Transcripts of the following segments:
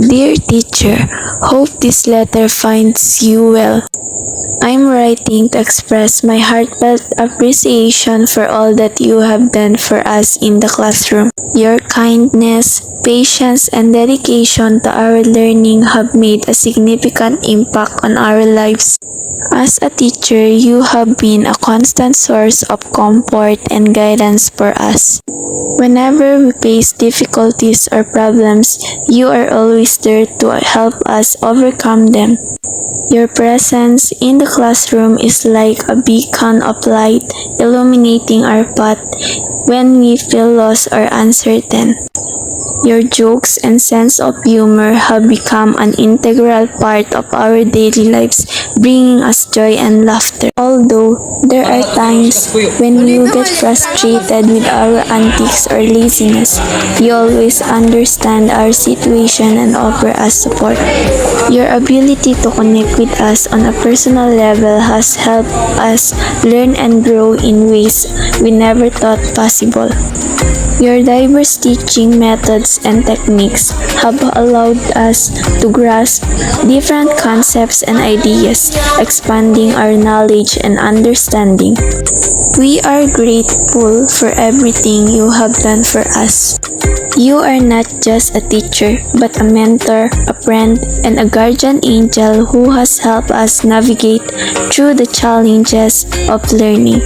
Dear teacher, hope this letter finds you well. I'm writing to express my heartfelt appreciation for all that you have done for us in the classroom. Your kindness, patience, and dedication to our learning have made a significant impact on our lives. As a teacher, you have been a constant source of comfort and guidance for us. Whenever we face difficulties or problems, you are always there to help us overcome them. Your presence in the classroom is like a beacon of light, illuminating our path when we feel lost or uncertain. Your jokes and sense of humor have become an integral part of our daily lives, bringing us joy and laughter. Although there are times when you get frustrated with our antics or laziness, you always understand our situation and offer us support. Your ability to connect with us on a personal level has helped us learn and grow in ways we never thought possible. Your diverse teaching methods and techniques have allowed us to grasp different concepts and ideas, expanding our knowledge and understanding. We are grateful for everything you have done for us. You are not just a teacher, but a mentor, a friend, and a guardian angel who has helped us navigate through the challenges of learning.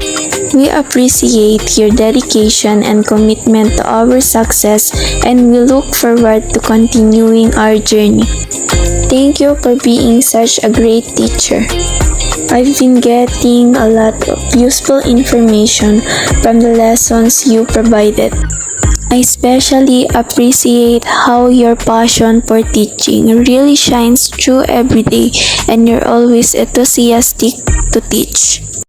We appreciate your dedication and commitment to our success, and we look forward to continuing our journey. Thank you for being such a great teacher. I've been getting a lot of useful information from the lessons you provided. I especially appreciate how your passion for teaching really shines through every day, and you're always enthusiastic to teach.